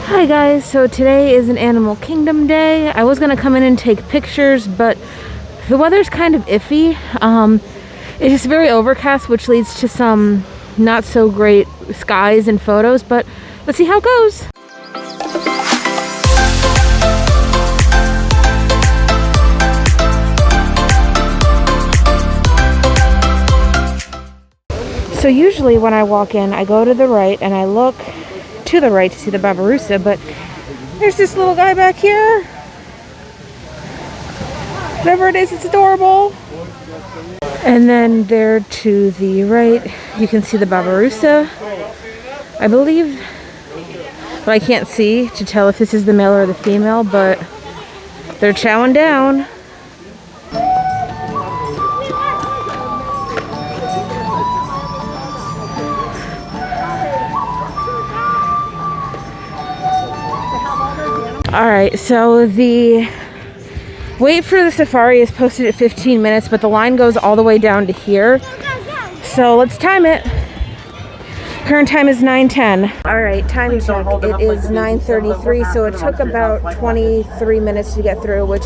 Hi guys, so today is an Animal Kingdom day. I was gonna come in and take pictures, but the weather's kind of iffy. It's just very overcast, which leads to some not so great skies and photos, but let's see how it goes. So usually when I walk in, I go to the right and I look to the right to see the Barbarossa, but there's this little guy back here. Whatever it is, it's adorable. And then there to the right, you can see the Barbarossa, I believe. But I can't see to tell if this is the male or the female, but they're chowing down. Alright, so the wait for the safari is posted at 15 minutes, but the line goes all the way down to here. So let's time it. Current time is 9:10. Alright, time check. It is 9:33, so it took about 23 minutes to get through, which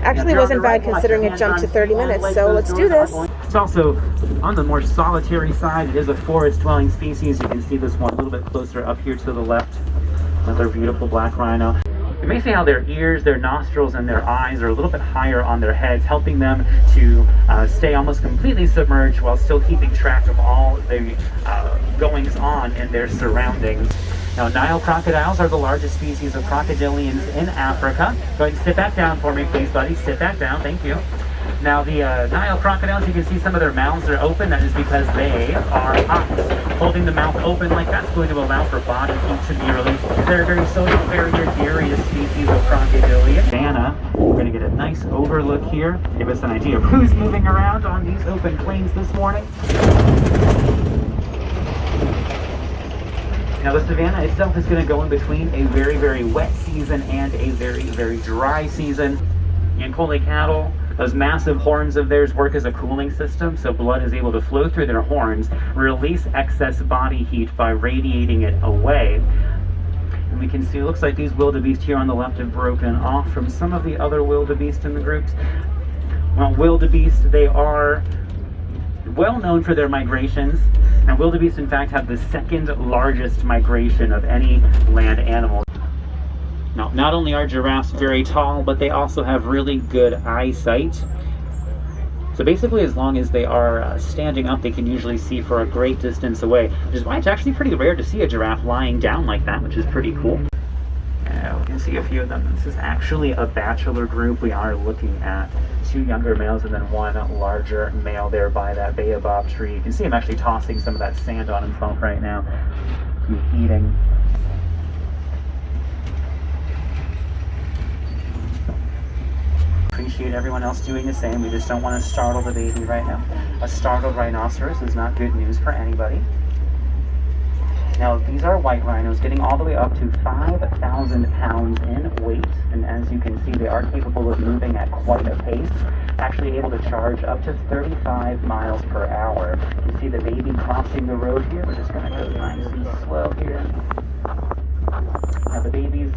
actually wasn't bad considering it jumped to 30 minutes. So let's do this. It's also on the more solitary side. It is a forest-dwelling species. You can see this one a little bit closer up here to the left. Another beautiful black rhino. You may see how their ears, their nostrils, and their eyes are a little bit higher on their heads, helping them to stay almost completely submerged while still keeping track of all the goings on in their surroundings. Now, Nile crocodiles are the largest species of crocodilians in Africa. Go ahead and sit back down for me, please, buddy. Sit back down. Thank you. Now, the Nile crocodiles, you can see some of their mouths are open. That is because they are hot. Holding the mouth open like that's going to allow for body heat to be released. They're a very social, very gregarious species of crocodilian. Savannah, we're going to get a nice overlook here. Give us an idea of who's moving around on these open plains this morning. Now, the savanna itself is going to go in between a very, very wet season and a very, very dry season. Yankole cattle, those massive horns of theirs work as a cooling system, so blood is able to flow through their horns, release excess body heat by radiating it away. And we can see, it looks like these wildebeest here on the left have broken off from some of the other wildebeest in the groups. Well, wildebeest, they are well known for their migrations. Now, wildebeest, in fact, have the second largest migration of any land animal. Now, not only are giraffes very tall, but they also have really good eyesight. So basically, as long as they are standing up, they can usually see for a great distance away, which is why it's actually pretty rare to see a giraffe lying down like that, which is pretty cool. We can see a few of them. This is actually a bachelor group. We are looking at two younger males and then one larger male there by that baobab tree. You can see him actually tossing some of that sand on himself right now. He's eating. Appreciate everyone else doing the same. We just don't want to startle the baby right now. A startled rhinoceros is not good news for anybody. Now, these are white rhinos getting all the way up to 5,000 pounds in weight, and as you can see, they are capable of moving at quite a pace, actually able to charge up to 35 miles per hour. You see the baby crossing the road here. We're just going to go nice and slow here. Now, the babies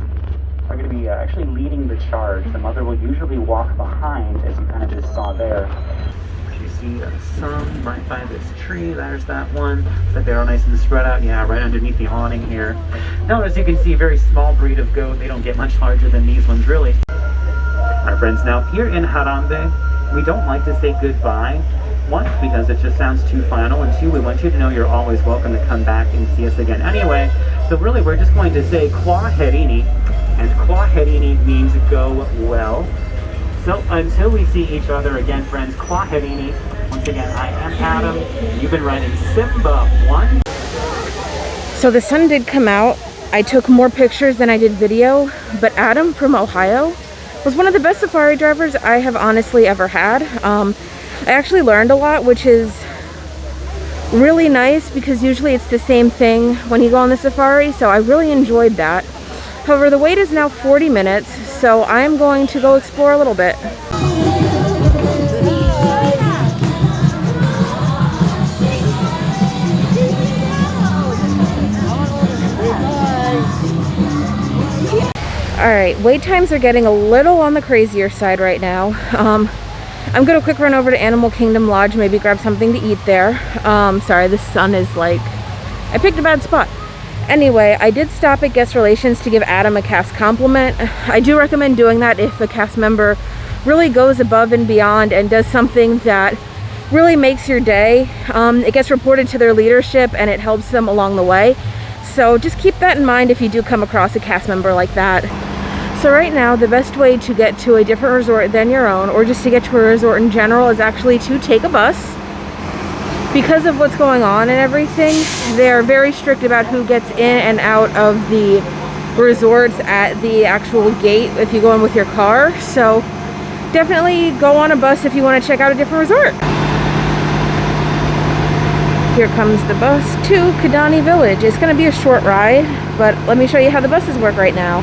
are going to be actually leading the charge. The mother will usually walk behind, as you kind of just saw there. You see some right by this tree. There's that one. Looks like they're all nice and spread out. Yeah, right underneath the awning here. Now, as you can see, a very small breed of goat. They don't get much larger than these ones, really. Our friends, now here in Harambe, we don't like to say goodbye. One, because it just sounds too final, and two, we want you to know you're always welcome to come back and see us again anyway. So really, we're just going to say Kwaherini, and Kwaherini means go well. So until we see each other again, friends, Kwaherini. Once again, I am Adam. You've been riding Simba 1. So the sun did come out. I took more pictures than I did video, but Adam from Ohio was one of the best safari drivers I have honestly ever had. I actually learned a lot, which is really nice because usually it's the same thing when you go on the safari, so I really enjoyed that. However, the wait is now 40 minutes, so I'm going to go explore a little bit. Alright, wait times are getting a little on the crazier side right now. I'm gonna quick run over to Animal Kingdom Lodge, maybe grab something to eat there. Sorry, the sun is like... I picked a bad spot. Anyway, I did stop at Guest Relations to give Adam a cast compliment. I do recommend doing that if a cast member really goes above and beyond and does something that really makes your day. It gets reported to their leadership and it helps them along the way. So just keep that in mind if you do come across a cast member like that. So right now, the best way to get to a different resort than your own, or just to get to a resort in general, is actually to take a bus. Because of what's going on and everything, they're very strict about who gets in and out of the resorts at the actual gate if you go in with your car. So definitely go on a bus if you want to check out a different resort. Here comes the bus to Kidani Village. It's going to be a short ride, but let me show you how the buses work right now.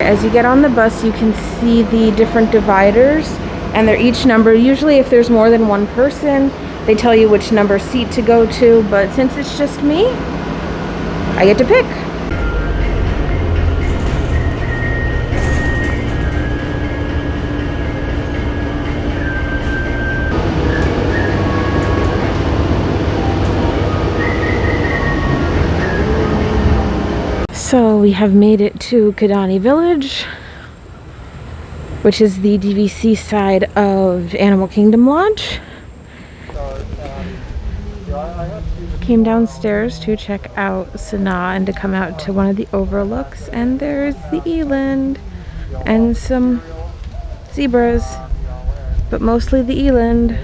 As you get on the bus, you can see the different dividers, and they're each numbered. Usually if there's more than one person, they tell you which number seat to go to, but since it's just me, I get to pick. So we have made it to Kidani Village, which is the DVC side of Animal Kingdom Lodge. Came downstairs to check out Sanaa and to come out to one of the overlooks, and there's the eland and some zebras, but mostly the eland.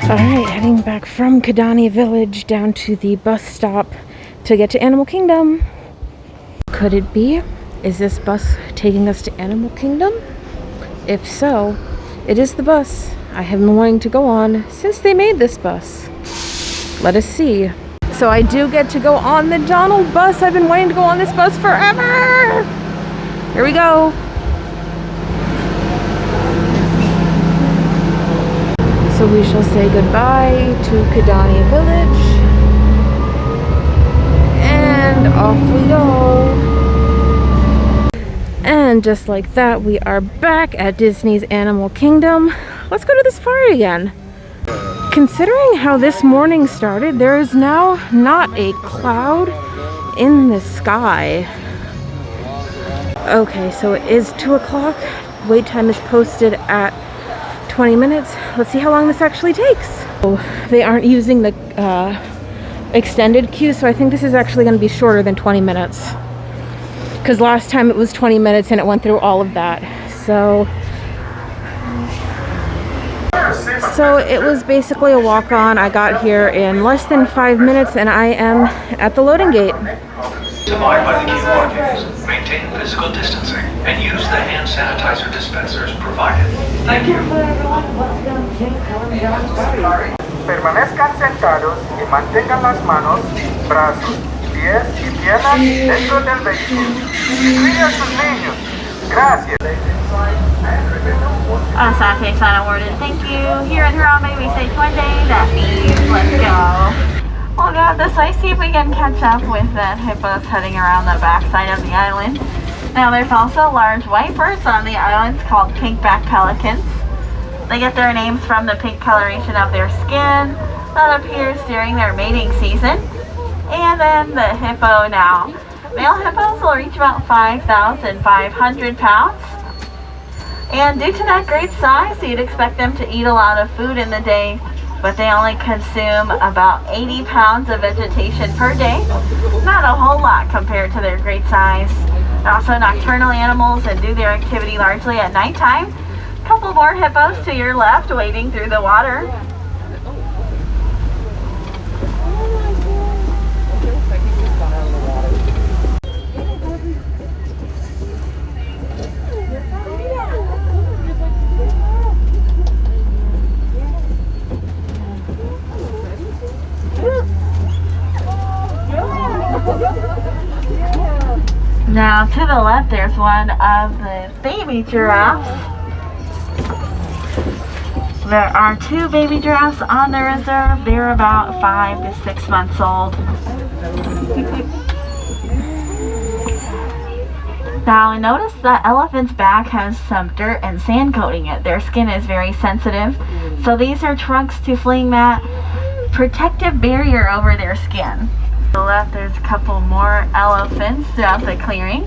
Alright, heading back from Kidani Village down to the bus stop to get to Animal Kingdom. Could it be? Is this bus taking us to Animal Kingdom? If so, it is the bus I have been wanting to go on since they made this bus. Let us see. So I do get to go on the Donald bus. I've been wanting to go on this bus forever! Here we go. So we shall say goodbye to Kidani Village, and off we go. And just like that, we are back at Disney's Animal Kingdom. Let's go to the safari again. Considering how this morning started, there is now not a cloud in the sky. Okay, so it is 2 o'clock. Wait time is posted at 20 minutes. Let's see how long this actually takes. Oh, they aren't using the extended queue, so I think this is actually going to be shorter than 20 minutes. Because last time it was 20 minutes and it went through all of that. So it was basically a walk-on. I got here in less than 5 minutes and I am at the loading gate. Abide by the queue markings, maintain physical distancing, and use the hand sanitizer dispensers provided. Thank you. Permanezcan sentados y mantengan las manos, brazos, pies y piernas dentro del vehículo. Cuide a sus niños. Gracias. Sake sign awarded. Thank you. Here in Harambe we say Twende. That means let's go. We'll go this way, see if we can catch up with that hippos heading around the backside of the island. Now there's also large white birds on the islands called pink-backed pelicans. They get their names from the pink coloration of their skin that appears during their mating season. And then the hippo now. Male hippos will reach about 5,500 pounds. And due to that great size, you'd expect them to eat a lot of food in the day, but they only consume about 80 pounds of vegetation per day. Not a whole lot compared to their great size. They're also nocturnal animals and do their activity largely at nighttime. A couple more hippos to your left wading through the water. Now to the left there's one of the baby giraffes. There are 2 baby giraffes on the reserve. They're about 5 to 6 months old. Now notice the elephant's back has some dirt and sand coating it. Their skin is very sensitive. So these are trunks to fling that protective barrier over their skin. To the left there's a couple more elephants throughout the clearing.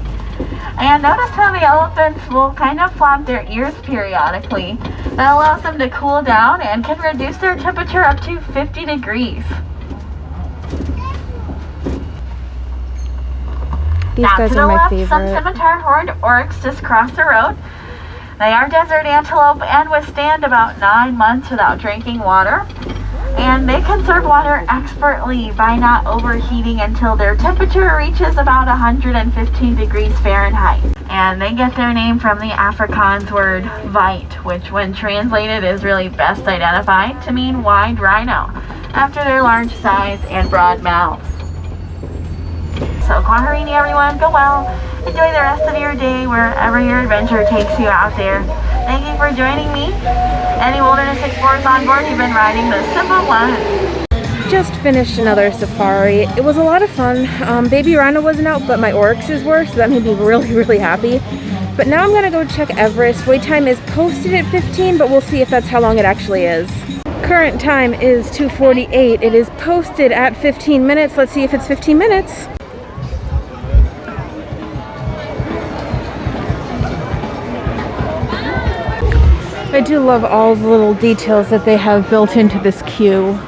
And notice how the elephants will kind of flap their ears periodically. That allows them to cool down and can reduce their temperature up to 50 degrees. These Now guys to the are my left, favorite. some scimitar horned oryx just crossed the road. They are desert antelope and withstand about 9 months without drinking water. And they conserve water expertly by not overheating until their temperature reaches about 115 degrees Fahrenheit. And they get their name from the Afrikaans word "weit," which when translated is really best identified to mean wide rhino, after their large size and broad mouths. So Kwaherini everyone, go well. Enjoy the rest of your day wherever your adventure takes you out there. Thank you for joining me. Any wilderness explorers on board, you've been riding the Simba One. Just finished another safari. It was a lot of fun. Baby rhino wasn't out, but my oryxes were, so that made me really, really happy. But now I'm gonna go check Everest. Wait time is posted at 15, but we'll see if that's how long it actually is. Current time is 2:48. It is posted at 15 minutes. Let's see if it's 15 minutes. I do love all the little details that they have built into this queue.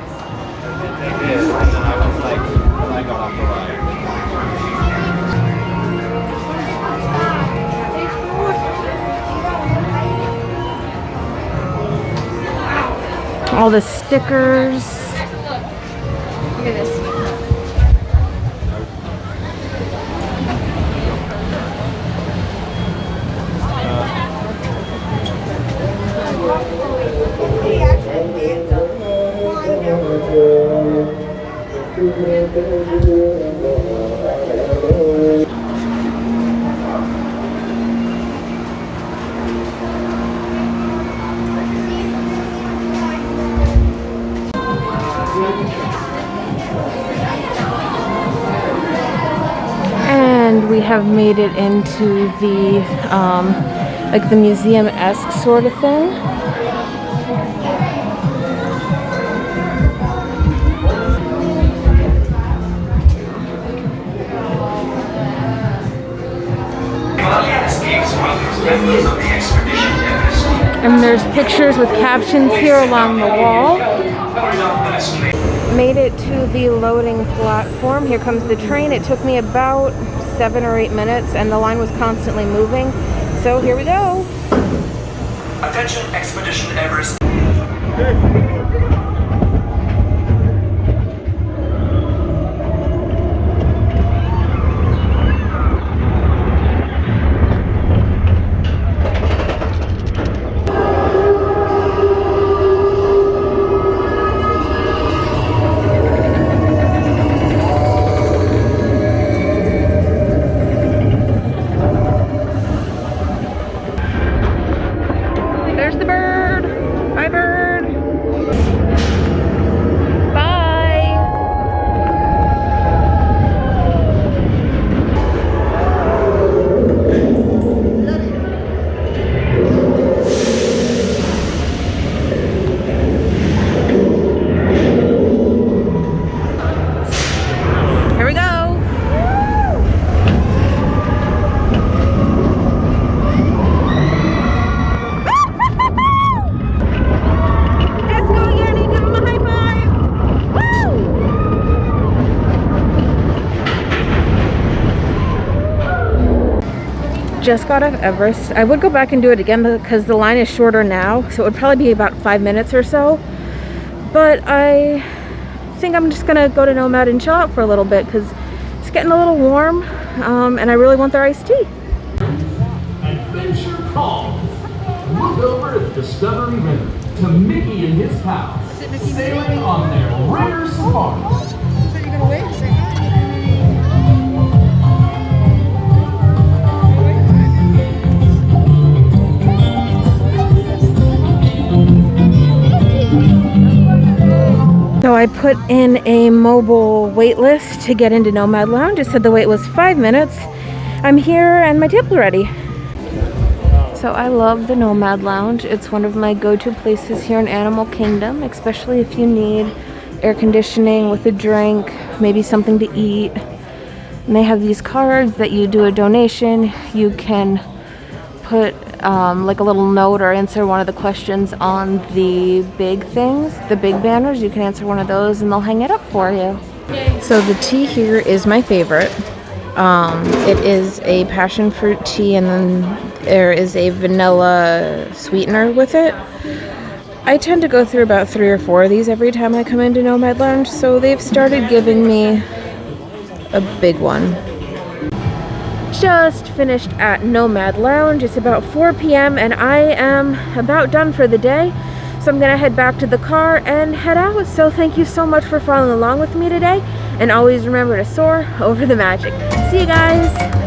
All the stickers. Look at this. And we have made it into the like the museum-esque sort of thing. Members of the Expedition Everest. And there's pictures with captions here along the wall. Made it to the loading platform. Here comes the train. It took me about 7 or 8 minutes and the line was constantly moving. So here we go. Attention Expedition Everest. There's the bird. Bye, bird. Bye. Here we go. Just got off Everest. I would go back and do it again because the line is shorter now, so it would probably be about 5 minutes or so. But I think I'm just gonna go to Nomad and chill out for a little bit because it's getting a little warm, and I really want their iced tea. Adventure calls. Look over at the Discovery River to Mickey and his pals sailing on their river safari. So you're gonna wait? Say hi. I put in a mobile wait list to get into Nomad Lounge. It said the wait was 5 minutes. I'm here and my table's ready. So I love the Nomad Lounge. It's one of my go-to places here in Animal Kingdom, especially if you need air conditioning with a drink, maybe something to eat. And they have these cards that you do a donation. You can put like a little note or answer one of the questions on the big things, the big banners. You can answer one of those and they'll hang it up for you. So the tea here is my favorite. It is a passion fruit tea and then there is a vanilla sweetener with it. I tend to go through about 3 or 4 of these every time I come into Nomad Lounge, so they've started giving me a big one. Just finished at Nomad Lounge. It's about 4 p.m. and I am about done for the day. So I'm gonna head back to the car and head out. So thank you so much for following along with me today. And always remember to soar over the magic. See you guys.